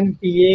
MPA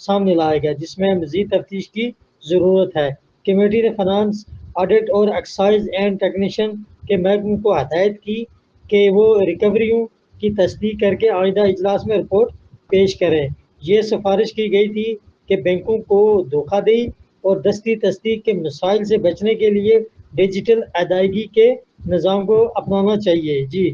سامنے لایا گیا جس میں مزید تفتیش کی ضرورت ہے۔ کمیٹی نے فنانس، آڈٹ اور ایکسائز اینڈ ٹیکنیشن کے محکمے کو ہدایت کی کہ وہ ریکوریوں کی تصدیق کر کے آئندہ اجلاس میں رپورٹ پیش کریں۔ یہ سفارش کی گئی تھی کہ بینکوں کو دھوکہ دہی اور دستی تصدیق کے مسائل سے بچنے کے لیے ڈیجیٹل ادائیگی کے نظام کو اپنانا چاہیے۔ جی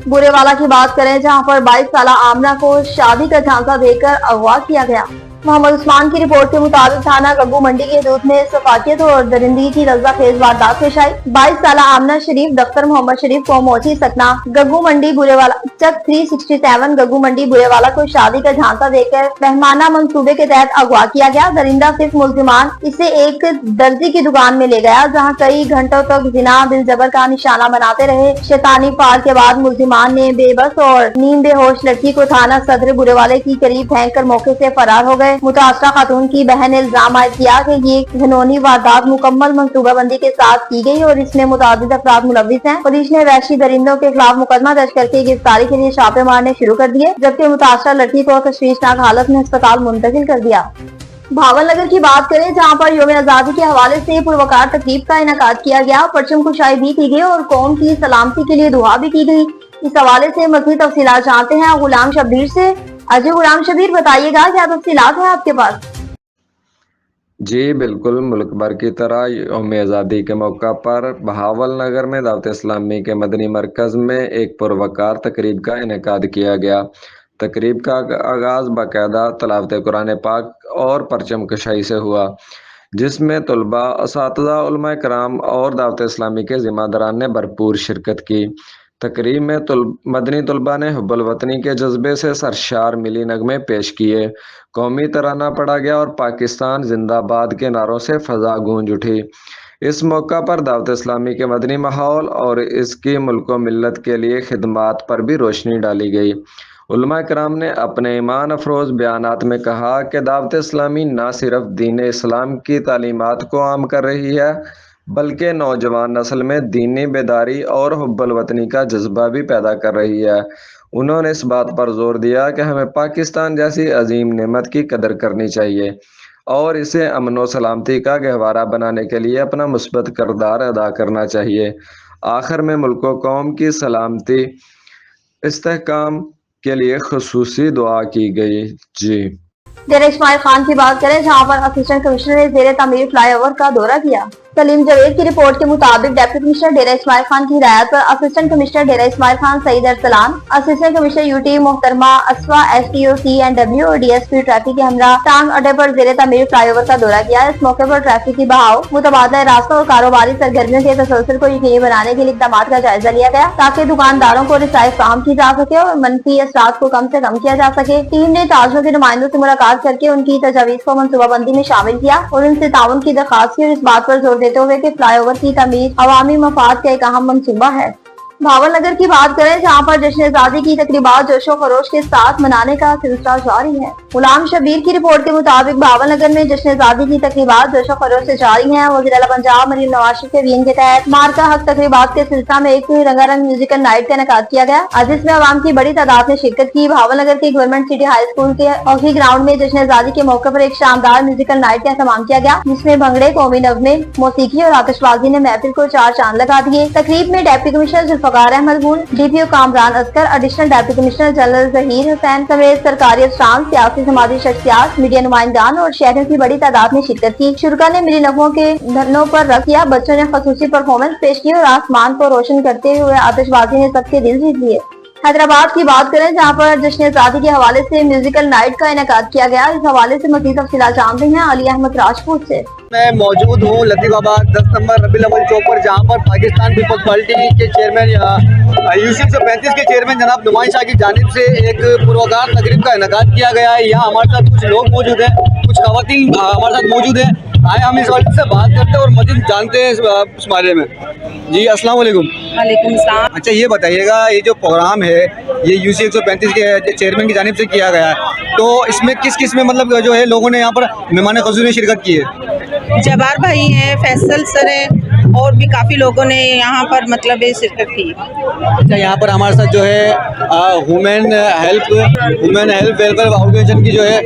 برے والا کی بات کریں جہاں پر 22 سالہ آمنہ کو شادی کا جھانسا دے کر اغوا کیا گیا۔ محمد عثمان کی رپورٹ کے مطابق تھانہ گگو منڈی کے حدود میں سفاکیت اور درندگی کی رضا خیز واردات پیش آئی۔ 22 سالہ آمنہ شریف دفتر محمد شریف کو موچی سکنا گگو منڈی برے والا چک 367 گگو منڈی برے والا کو شادی کا جھانسا دے کر مہمانہ منصوبے کے تحت اغوا کیا گیا۔ درندہ صرف ملزمان اسے ایک درزی کی دکان میں لے گیا جہاں کئی گھنٹوں تک زنا بالجبر کا نشانہ بناتے رہے۔ شیطانی فعال کے بعد ملزمان نے بے بس اور نیم بے ہوش لڑکی کو تھانہ صدر برے والے کی قریب پھینک کر موقع سے فرار ہو گئے۔ متاثرہ خاتون کی بہن نے الزام عائد کیا کہ یہ گھنونی واردات مکمل منصوبہ بندی کے ساتھ کی گئی اور اس میں متعدد افراد ملوث ہیں۔ پولیس نے وحشی درندوں کے خلاف مقدمہ درج کر کے گرفتاری کے لیے چھاپے مارنے شروع کر دیے جبکہ متاثرہ لڑکی کو تشویشناک حالت میں ہسپتال منتقل کر دیا۔ بھاول نگر کی بات کریں جہاں پر یوم آزادی کے حوالے سے پروقار تقریب کا انعقاد کیا گیا، پرچم کشائی بھی کی گئی اور قوم کی سلامتی کے لیے دعا بھی کی گئی۔ اس حوالے سے مزید تفصیلات جانتے ہیں غلام شبیر سے۔ اجے غلام شبیر بتائیے گا کیا تفصیلات ہیں آپ کے پاس؟ جی بالکل، ملک بھر کی طرح یوم آزادی کے موقع پر بہاول نگر میں دعوت اسلامی کے مدنی مرکز میں ایک پروقار تقریب کا انعقاد کیا گیا۔ تقریب کا آغاز باقاعدہ تلاوت قرآن پاک اور پرچم کشائی سے ہوا جس میں طلباء، اساتذہ، علماء کرام اور دعوت اسلامی کے ذمہ داران نے بھرپور شرکت کی۔ تقریب میں مدنی طلباء نے حب الوطنی کے جذبے سے سرشار ملی نغمے پیش کیے، قومی ترانہ پڑھا گیا اور پاکستان زندہ باد کے نعروں سے فضا گونج اٹھی۔ اس موقع پر دعوت اسلامی کے مدنی ماحول اور اس کی ملک و ملت کے لیے خدمات پر بھی روشنی ڈالی گئی۔ علماء کرام نے اپنے ایمان افروز بیانات میں کہا کہ دعوت اسلامی نہ صرف دین اسلام کی تعلیمات کو عام کر رہی ہے بلکہ نوجوان نسل میں دینی بیداری اور حب الوطنی کا جذبہ بھی پیدا کر رہی ہے۔ انہوں نے اس بات پر زور دیا کہ ہمیں پاکستان جیسی عظیم نعمت کی قدر کرنی چاہیے اور اسے امن و سلامتی کا گہوارہ بنانے کے لیے اپنا مثبت کردار ادا کرنا چاہیے۔ آخر میں ملک و قوم کی سلامتی استحکام کے لیے خصوصی دعا کی گئی۔ جی ڈیرہ اسماعیل خان کی بات کریں جہاں پر اسسٹنٹ کمشنر نے زیر تعمیر فلائی اوور کا دورہ کیا۔ سلیم جاوید کی رپورٹ کے مطابق ڈپٹی کمشنر ڈیرہ اسماعیل خان کی ہدایت پر assistant commissioner Dera Ismail Khan Saeed Arsalan, assistant commissioner U T محترمہ Aswa, S T O C N W اور ڈی ایس پی ٹریفک کے ہمراہ ٹانگ اڈے پر زیر تعمیر فلائی اوور کا دورہ کیا۔ اس موقع پر ٹریفک کی بہاؤ، متبادلہ راستہ اور کاروباری سرگرمیوں کے تسلسل کو یقینی بنانے کے لیے اقدامات کا جائزہ لیا گیا تاکہ دکانداروں کو رسائی فراہم کی جا سکے اور منفی اثرات کو کم سے کم کیا جا سکے۔ ٹیم نے تاجروں کے نمائندوں سے ملاقات کر کے ان کی تجاویز کو منصوبہ بندی میں شامل کیا اور ان سے تعاون کی درخواست کی اور اس بات پر زور دیتے ہوئے کہ فلائی اوور کی تعمیر عوامی مفاد کا ایک اہم منصوبہ ہے۔ بھاول نگر کی بات کریں جہاں پر جشن آزادی کی تقریبات جوش و خروش کے ساتھ منانے کا سلسلہ جاری ہے۔ غلام شبیر کی رپورٹ کے مطابق بھاول نگر میں جشن آزادی کی تقریبات جوش و خروش سے جاری ہیں۔ وزیر اعلیٰ پنجاب مریم نواز شریف کے وین کے تحت مارکا حق تقریبات کے سلسلہ میں ایک رنگا رنگ میوزیکل نائٹ کا انعقاد کیا گیا جس میں عوام کی بڑی تعداد نے شرکت کی۔ بھاول نگر کے گورنمنٹ سٹی ہائی اسکول کے ہاکی گراؤنڈ میں جشن آزادی کے موقع پر ایک شاندار میوزیکل نائٹ کا اہتمام کیا گیا جس میں بھنگڑے، قومی نغمے، موسیقی اور آتش بازی نے محفل کو چار چاند لگا دیے۔ تقریب میں deputy commissioner Zulfiqar Ahmed Gill, D P O Kamran Asghar, additional deputy commissioner general Zaheer Hussain سمیت سرکاری افسران، سیاسی سماجی شخصیات، میڈیا نمائندگان اور شہریوں کی بڑی تعداد نے شرکت کی۔ شرکا نے ملی نغموں کے دھنوں پر رقص کیا، بچوں نے خصوصی پرفارمنس پیش کی اور آسمان کو روشن کرتے ہوئے آتش بازی نے سب کے دل جیت لیے۔ حیدرآباد کی بات کریں جہاں پر جشن آزادی کے حوالے سے میوزیکل نائٹ کا انعقاد کیا گیا۔ اس حوالے سے مزید تفصیلات جانتے ہیں علی احمد راجپوت سے۔ میں موجود ہوں لطیف آباد 10 نمبر ربیع الاول چوک پر جہاں پر پاکستان پیپلز پارٹی کے چیئرمین یوسف 135 کے چیئرمین جناب نعمان شاہ کی جانب سے ایک پروقار تقریب کا انعقاد کیا گیا ہے۔ یہاں ہمارے ساتھ کچھ لوگ موجود ہیں، کچھ خواتین ہمارے ساتھ موجود ہیں۔ آئے ہم اس والے سے بات کرتے ہیں اور مزید جانتے ہیں اس بارے میں۔ جی السلام علیکم۔ وعلیکم السلام۔ اچھا یہ بتائیے گا یہ جو پروگرام ہے یہ یو سی 135 کے چیئرمین کی جانب سے کیا گیا ہے تو اس میں کس کس میں مطلب جو ہے لوگوں نے یہاں پر مہمان خصوصی نے شرکت کی ہے؟ جبار بھائی ہیں، فیصل سر ہیں اور بھی کافی لوگوں نے یہاں پر مطلب شرکت کی. اچھا یہاں پر ہمارے ساتھ جو ہے وومین ہیلپ ویلفیئر آرگنائزیشن کی جو ہے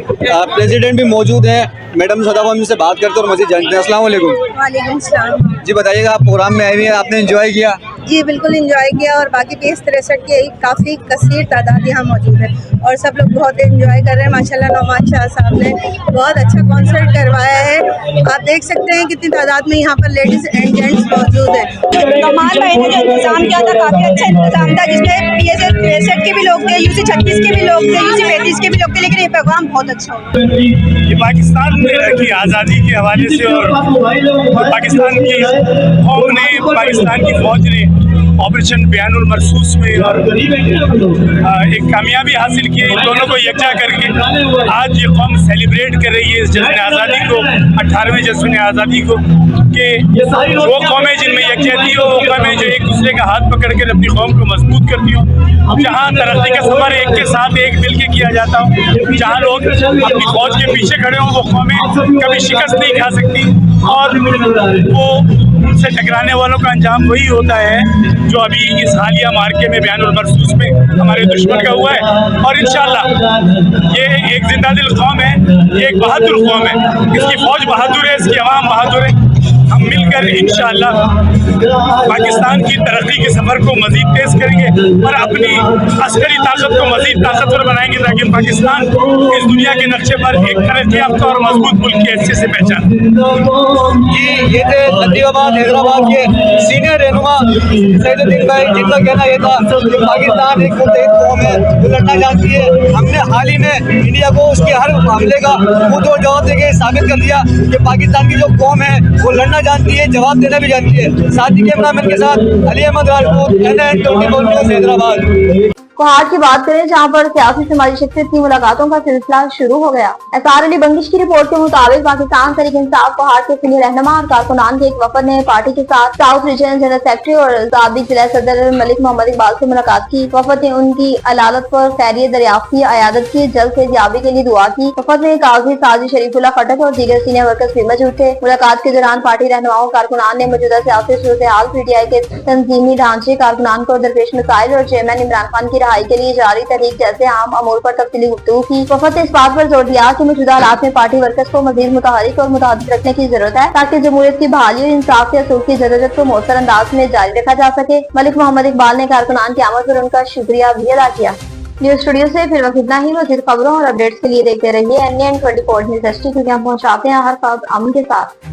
پریزیڈنٹ بھی موجود ہیں. میڈم صدقہ ہم سے بات کرتے ہیں اور مزید جانتے ہیں. السلام علیکم. وعلیکم السلام. جی بتائیے گا آپ پروگرام میں آئے ہوئے ہیں, آپ نے انجوائے کیا؟ جی بالکل انجوائے کیا, اور باقی 20-63 کی کافی کثیر تعداد یہاں موجود ہے اور سب لوگ بہت انجوائے کر رہے ہیں. ماشاءاللہ نعمان شاہ صاحب نے بہت اچھا کانسرٹ کروایا ہے. آپ دیکھ سکتے ہیں کتنی تعداد میں یہاں پر لیڈیز اینڈ جینٹس موجود ہیں. نعمان بھائی نے جو انتظام کیا تھا کافی اچھا انتظام تھا, جس میں PSF کے بھی لوگ تھے, UC 36 کے بھی لوگ تھے, UC 35 کے بھی لوگ تھے, لیکن یہ پیغام بہت اچھا ہوا. یہ پاکستان کی آزادی کے حوالے سے اور پاکستان کی قوم نے, پاکستان کی فوج نے آپریشن بیان المرصوص میں اور ایک کامیابی حاصل کی. ان دونوں کو یکجا کر کے آج یہ قوم سیلیبریٹ کر رہی ہے اس جشن آزادی کو, 18ویں جشن آزادی کو, کہ وہ قومیں جن میں یکجہتی ہو, وہ قومیں جو ایک دوسرے کا ہاتھ پکڑ کر اپنی قوم کو مضبوط کرتی ہوں, جہاں ترقی کا سفر ایک کے ساتھ ایک مل کے کیا جاتا ہوں, جہاں لوگ اپنی فوج کے پیچھے کھڑے ہوں, وہ قومیں کبھی شکست نہیں کھا سکتی اور وہ ان سے ٹکرانے والوں کا انجام وہی ہوتا ہے جو ابھی اس حالیہ مارکے میں بیان المرصوص میں ہمارے دشمن کا ہوا ہے. اور انشاءاللہ یہ ایک زندہ دل قوم ہے, یہ ایک بہادر قوم ہے, اس کی فوج بہادر ہے, اس کی عوام بہادر ہے. ہم مل کر انشاءاللہ پاکستان کی ترقی کے سفر کو مزید تیز کریں گے اور اپنی عسکری طاقت کو مزید طاقتور بنائیں گے تاکہ پاکستان اس دنیا کے نقشے پر ایک ترقی یافتہ اور مضبوط ملک کی حیثیت سے پہچان. جی یہ تھے لطیف آباد حیدرآباد کے سینئر رہنما سعید الدین بھائی, جن کا کہنا یہ تھا کہ پاکستان ایک متحد قوم ہے, وہ لڑنا جانتی ہے. ہم نے حال ہی میں انڈیا کو اس کے ہر حملے کا منہ توڑ جواب دے کے ثابت کر دیا کہ پاکستان کی جو قوم ہے وہ لڑنا جانتی ہے, جواب دینا بھی جانتی ہے. ساتھی کیمرہ مین کے ساتھ علی احمد راجپوت, NN24 نیوز حیدرآباد. کوہاٹ کی بات کریں جہاں پر سیاسی سماجی شخصیت کی ملاقاتوں کا سلسلہ شروع ہو گیا. SR علی بنگش کی رپورٹ کے مطابق پاکستان تحریک انصاف کوہاٹ کے سینئر رہنما اور کارکنان کے ایک وفد نے پارٹی کے ساتھ ساؤتھ ریجن جنرل سیکرٹری اور سابق ضلع صدر ملک محمد اقبال سے ملاقات کی. وفد نے ان کی علالت پر خیریت دریافت کی, عیادت کی, جلد فیضیابی کے لیے دعا کی. وفد میں قاضی ساجد شریف اللہ خٹک اور دیگر سینئر ورکرز بھی موجود تھے. ملاقات کے دوران پارٹی رہنماؤں اور کارکنان نے موجودہ سیاسی صورتحال, PTI کے تنظیمی ڈھانچے, کارکنان کو درپیش مسائل اور چیئرمین عمران خان کی رہائی کے لیے جاری تحریک جیسے عام امور پر تفصیلی گفتگو کی. وفد نے اس بات پر زور دیا کہ موجودہ حالات میں پارٹی ورکرز کو مزید متحرک اور متعدد رکھنے کی ضرورت ہے تاکہ جمہوریت کی بحالی اور انصاف کے اصول کی جدوجہد کو مؤثر انداز میں جاری رکھا جا سکے. ملک محمد اقبال نے کارکنان کی آمد پر ان کا شکریہ بھی ادا کیا. نیوز اسٹوڈیو سے پھر وقت اتنا ہی. مزید خبروں اور اپڈیٹس کے لیے دیکھتے رہیے NN24 نیوز HD, کیونکہ ہم پہنچاتے ہیں ہر خبر امن کے ساتھ.